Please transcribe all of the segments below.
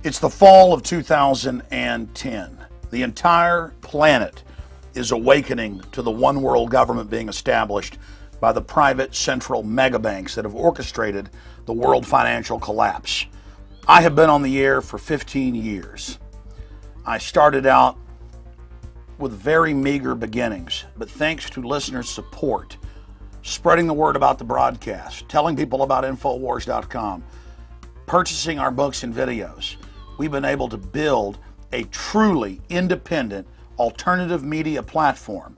It's the fall of 2010. The entire planet is awakening to the one world government being established by the private central megabanks that have orchestrated the world financial collapse. I have been on the air for 15 years. I started out with very meager beginnings, but thanks to listeners' support, spreading the word about the broadcast, telling people about Infowars.com, purchasing our books and videos, we've been able to build a truly independent alternative media platform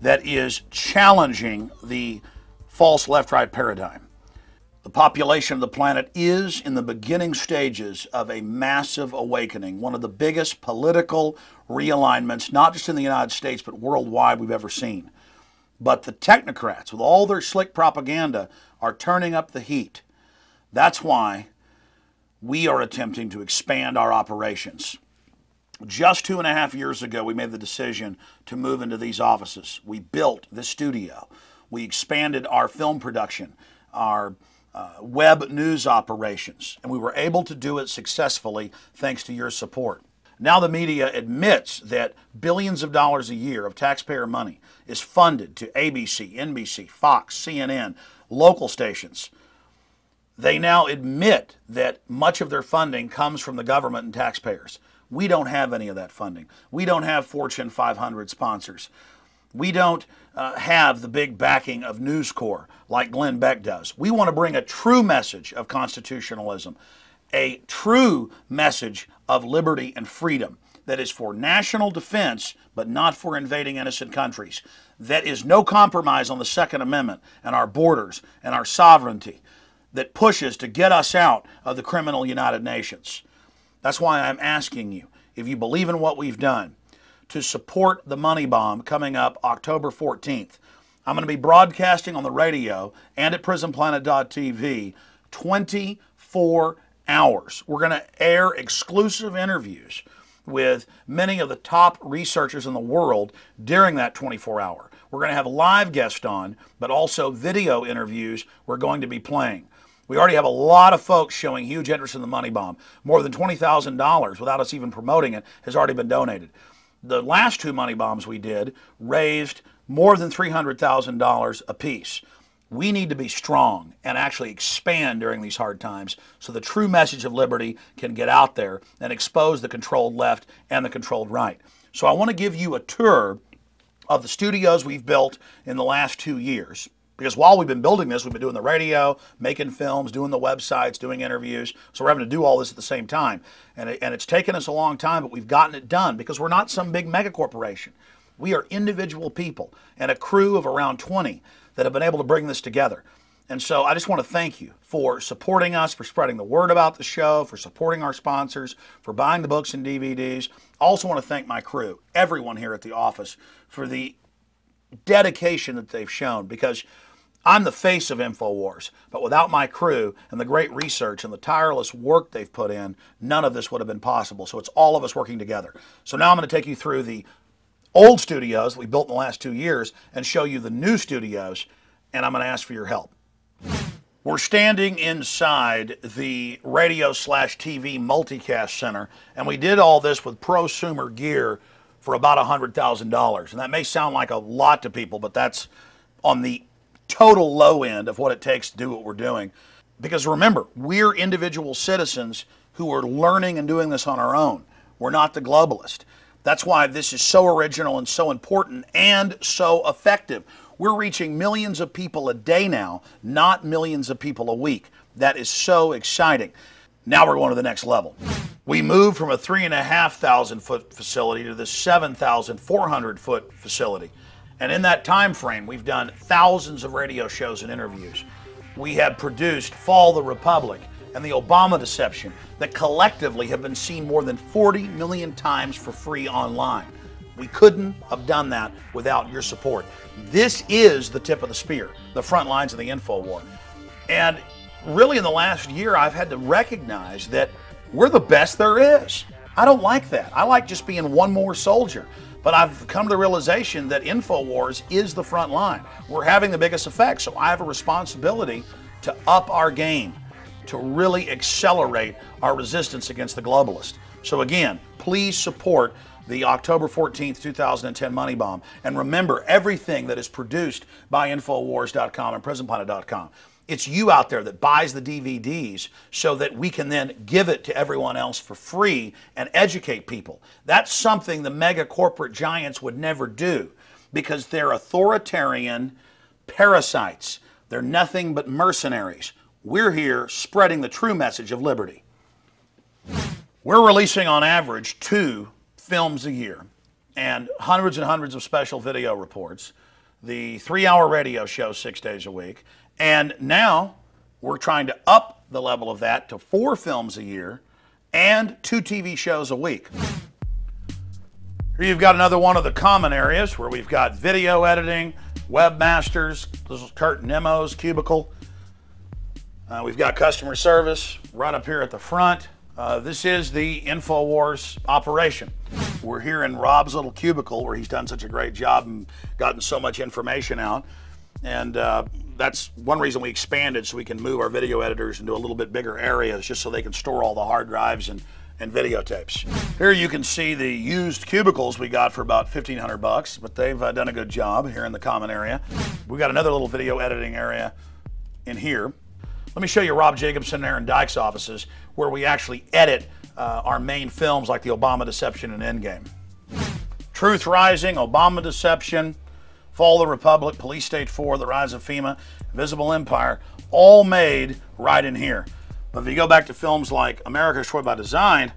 that is challenging the false left-right paradigm. The population of the planet is in the beginning stages of a massive awakening, one of the biggest political realignments, not just in the United States, but worldwide we've ever seen. But the technocrats, with all their slick propaganda, are turning up the heat. That's why we are attempting to expand our operations. Just 2.5 years ago, we made the decision to move into these offices. We built this studio. We expanded our film production, our web news operations, and we were able to do it successfully thanks to your support. Now the media admits that billions of dollars a year of taxpayer money is funded to ABC, NBC, Fox, CNN, local stations. They now admit that much of their funding comes from the government and taxpayers. We don't have any of that funding. We don't have Fortune 500 sponsors. We don't have the big backing of News Corps like Glenn Beck does. We want to bring a true message of constitutionalism, a true message of liberty and freedom that is for national defense, but not for invading innocent countries. That is no compromise on the Second Amendment and our borders and our sovereignty, that pushes to get us out of the criminal United Nations. That's why I'm asking you, if you believe in what we've done, to support the money bomb coming up October 14th. I'm going to be broadcasting on the radio and at prisonplanet.tv 24 hours. We're going to air exclusive interviews with many of the top researchers in the world during that 24-hour. We're going to have a live guest on, but also video interviews we're going to be playing. We already have a lot of folks showing huge interest in the money bomb. More than $20,000 without us even promoting it has already been donated. The last two money bombs we did raised more than $300,000 apiece. We need to be strong and actually expand during these hard times so the true message of liberty can get out there and expose the controlled left and the controlled right. So I want to give you a tour of the studios we've built in the last 2 years. Because while we've been building this, we've been doing the radio, making films, doing the websites, doing interviews. So we're having to do all this at the same time. And it's taken us a long time, but we've gotten it done because we're not some big mega corporation. We are individual people and a crew of around 20 that have been able to bring this together. And so I just want to thank you for supporting us, for spreading the word about the show, for supporting our sponsors, for buying the books and DVDs. I also want to thank my crew, everyone here at the office, for the dedication that they've shown, because I'm the face of Infowars, but without my crew and the great research and the tireless work they've put in, none of this would have been possible. So it's all of us working together. So now I'm going to take you through the old studios we built in the last 2 years and show you the new studios, and I'm going to ask for your help. We're standing inside the radio/TV multicast center, and we did all this with prosumer gear for about $100,000. And that may sound like a lot to people, but that's on the total low end of what it takes to do what we're doing. Because remember, we're individual citizens who are learning and doing this on our own. We're not the globalist. That's why this is so original and so important and so effective. We're reaching millions of people a day now, not millions of people a week. That is so exciting. Now we're going to the next level. We moved from a 3,500 foot facility to this 7,400 foot facility. And in that time frame, we've done thousands of radio shows and interviews. We have produced Fall the Republic and the Obama Deception that collectively have been seen more than 40 million times for free online. We couldn't have done that without your support. This is the tip of the spear, the front lines of the Infowar. And really in the last year, I've had to recognize that we're the best there is. I don't like that. I like just being one more soldier. But I've come to the realization that Infowars is the front line. We're having the biggest effect, so I have a responsibility to up our game. to really accelerate our resistance against the globalists. So again, please support the October 14th, 2010 money bomb. And remember, everything that is produced by Infowars.com and PrisonPlanet.com, it's you out there that buys the DVDs so that we can then give it to everyone else for free and educate people. That's something the mega corporate giants would never do because they're authoritarian parasites. They're nothing but mercenaries. We're here spreading the true message of liberty. We're releasing on average 2 films a year and hundreds of special video reports, the 3-hour radio show 6 days a week, and now we're trying to up the level of that to 4 films a year and 2 TV shows a week. Here you've got another one of the common areas where we've got video editing, webmasters, this is Kurt Nemo's cubicle. We've got customer service right up here at the front. This is the Infowars operation. We're here in Rob's little cubicle where he's done such a great job and gotten so much information out. And that's one reason we expanded, so we can move our video editors into a little bit bigger areas just so they can store all the hard drives and videotapes. Here you can see the used cubicles we got for about $1,500, but they've done a good job here in the common area. We've got another little video editing area in here. Let me show you Rob Jacobson and Aaron Dyke's offices where we actually edit our main films like the Obama Deception and Endgame. Truth Rising, Obama Deception, Fall of the Republic, Police State 4, The Rise of FEMA, Invisible Empire, all made right in here. But if you go back to films like America Destroyed by Design,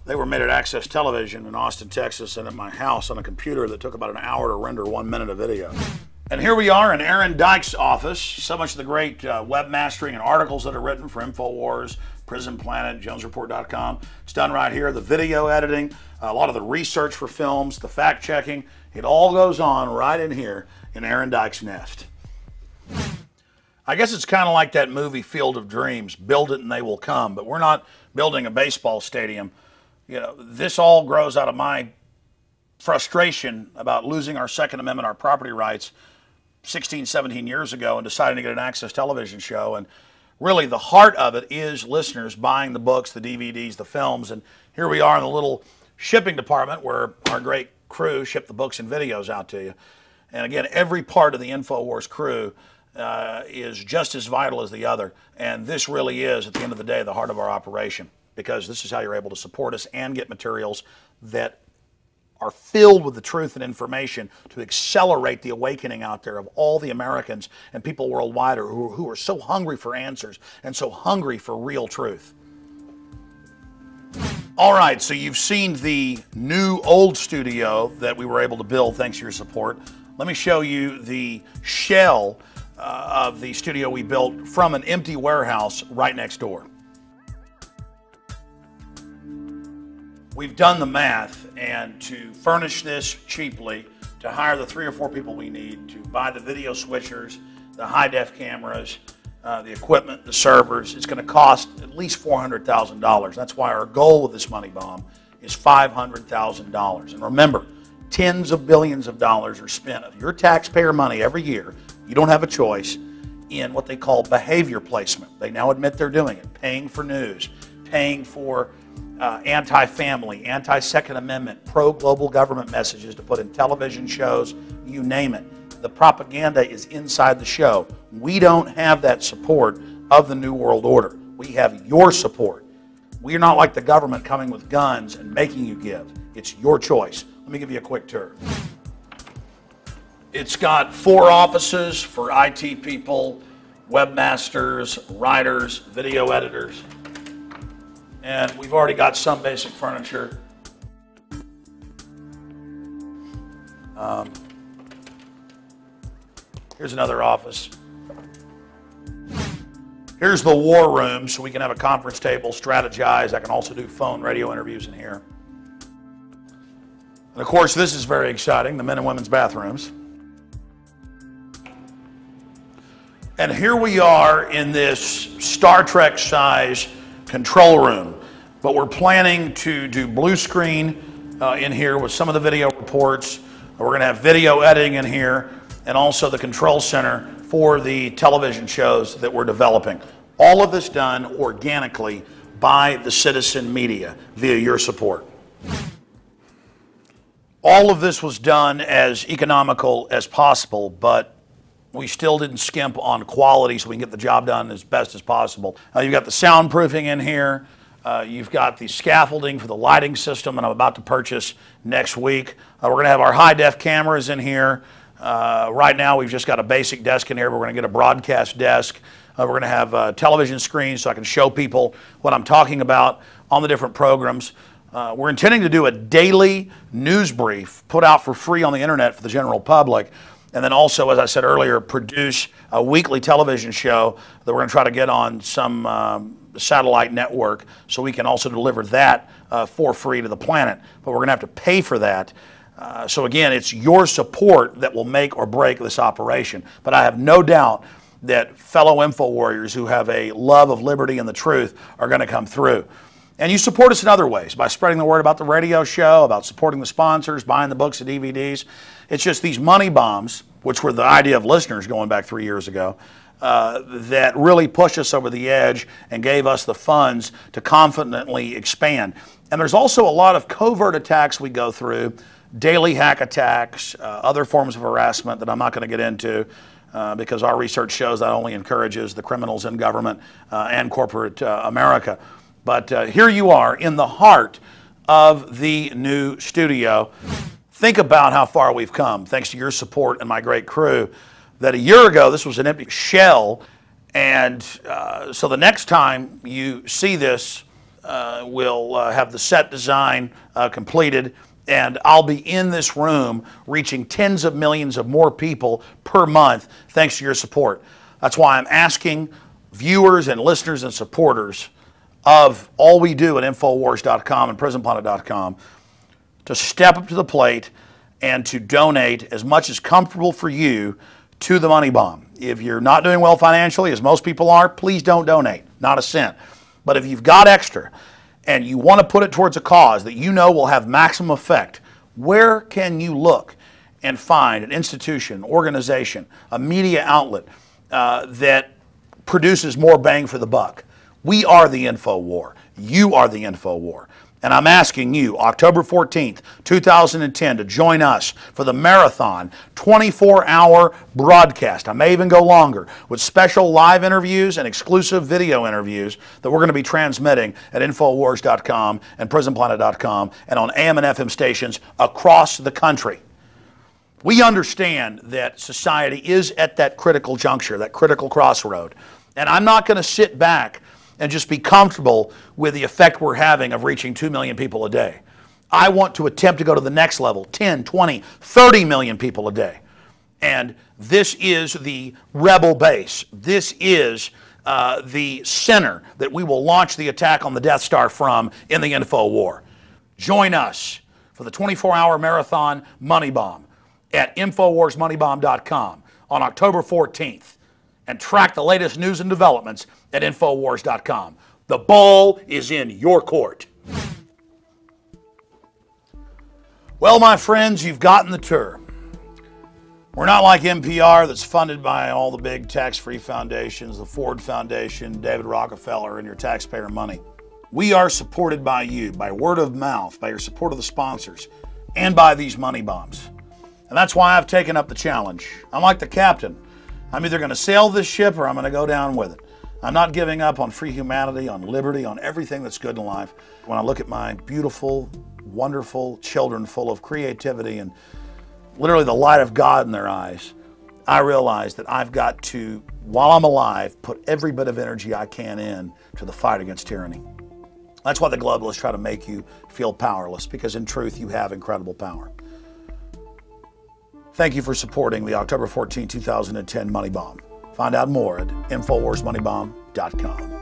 they were made at Access Television in Austin, Texas, and at my house on a computer that took about an hour to render 1 minute of video. And here we are in Aaron Dyke's office. So much of the great webmastering and articles that are written for Infowars, Prison Planet, JonesReport.com. It's done right here. The video editing, a lot of the research for films, the fact checking. It all goes on right in here in Aaron Dyke's nest. I guess it's kind of like that movie Field of Dreams, build it and they will come. But we're not building a baseball stadium. You know, this all grows out of my frustration about losing our Second Amendment, our property rights, 16, 17 years ago and deciding to get an Access Television show. And really the heart of it is listeners buying the books, the DVDs, the films. And here we are in the little shipping department where our great crew ship the books and videos out to you. And again, every part of the Infowars crew is just as vital as the other. And this really is, at the end of the day, the heart of our operation, because this is how you're able to support us and get materials that are filled with the truth and information to accelerate the awakening out there of all the Americans and people worldwide who are so hungry for answers and so hungry for real truth. All right, so you've seen the new old studio that we were able to build thanks to your support. Let me show you the shell of the studio we built from an empty warehouse right next door. We've done the math, and to furnish this cheaply, to hire the 3 or 4 people we need, to buy the video switchers, the high-def cameras, the equipment, the servers, it's going to cost at least $400,000. That's why our goal with this money bomb is $500,000. And remember, tens of billions of dollars are spent of your taxpayer money every year. You don't have a choice in what they call behavior placement. They now admit they're doing it, paying for news, paying for anti-family, anti-Second Amendment, pro-global government messages to put in television shows, you name it. The propaganda is inside the show. We don't have that support of the New World Order. We have your support. We're not like the government coming with guns and making you give. It's your choice. Let me give you a quick tour. It's got 4 offices for IT people, webmasters, writers, video editors. And we've already got some basic furniture. Here's another office. Here's the war room, so we can have a conference table, strategize. I can also do phone, radio interviews in here. And of course, this is very exciting, the men and women's bathrooms. And here we are in this Star Trek size control room, but we're planning to do blue screen in here with some of the video reports. We're going to have video editing in here and also the control center for the television shows that we're developing. All of this done organically by the citizen media via your support. All of this was done as economical as possible, but we still didn't skimp on quality so we can get the job done as best as possible. You've got the soundproofing in here. You've got the scaffolding for the lighting system that I'm about to purchase next week. We're going to have our high-def cameras in here. Right now we've just got a basic desk in here, but we're going to get a broadcast desk. We're going to have television screens so I can show people what I'm talking about on the different programs. We're intending to do a daily news brief put out for free on the internet for the general public. And then also, as I said earlier, produce a weekly television show that we're going to try to get on some satellite network so we can also deliver that for free to the planet. But we're going to have to pay for that. So again, it's your support that will make or break this operation. But I have no doubt that fellow info warriors who have a love of liberty and the truth are going to come through. And you support us in other ways, by spreading the word about the radio show, about supporting the sponsors, buying the books and DVDs. It's just these money bombs, which were the idea of listeners going back 3 years ago, that really pushed us over the edge and gave us the funds to confidently expand. And there's also a lot of covert attacks we go through, daily hack attacks, other forms of harassment that I'm not going to get into because our research shows that only encourages the criminals in government and corporate America. But here you are in the heart of the new studio. Think about how far we've come, thanks to your support and my great crew, that a year ago this was an empty shell. And so the next time you see this, we'll have the set design completed, and I'll be in this room reaching tens of millions of more people per month thanks to your support. That's why I'm asking viewers and listeners and supporters of all we do at Infowars.com and PrisonPlanet.com to step up to the plate and to donate as much as comfortable for you to the money bomb. If you're not doing well financially, as most people are, please don't donate, not a cent. But if you've got extra and you want to put it towards a cause that you know will have maximum effect, where can you look and find an institution, organization, a media outlet that produces more bang for the buck? We are the Info War. You are the Info War. And I'm asking you, October 14th, 2010, to join us for the marathon 24-hour broadcast. I may even go longer, with special live interviews and exclusive video interviews that we're going to be transmitting at Infowars.com and PrisonPlanet.com and on AM and FM stations across the country. We understand that society is at that critical juncture, that critical crossroad. And I'm not going to sit back and just be comfortable with the effect we're having of reaching 2 million people a day. I want to attempt to go to the next level, 10, 20, 30 million people a day. And this is the rebel base. This is the center that we will launch the attack on the Death Star from in the Info War. Join us for the 24-hour marathon money bomb at InfoWarsMoneyBomb.com on October 14th. And track the latest news and developments at Infowars.com. The ball is in your court. Well, my friends, you've gotten the tour. We're not like NPR that's funded by all the big tax-free foundations, the Ford Foundation, David Rockefeller, and your taxpayer money. We are supported by you, by word of mouth, by your support of the sponsors, and by these money bombs. And that's why I've taken up the challenge. I'm like the captain. I'm either going to sail this ship or I'm going to go down with it. I'm not giving up on free humanity, on liberty, on everything that's good in life. When I look at my beautiful, wonderful children full of creativity and literally the light of God in their eyes, I realize that I've got to, while I'm alive, put every bit of energy I can in to the fight against tyranny. That's why the globalists try to make you feel powerless, because in truth you have incredible power. Thank you for supporting the October 14, 2010 Money Bomb. Find out more at InfoWarsMoneyBomb.com.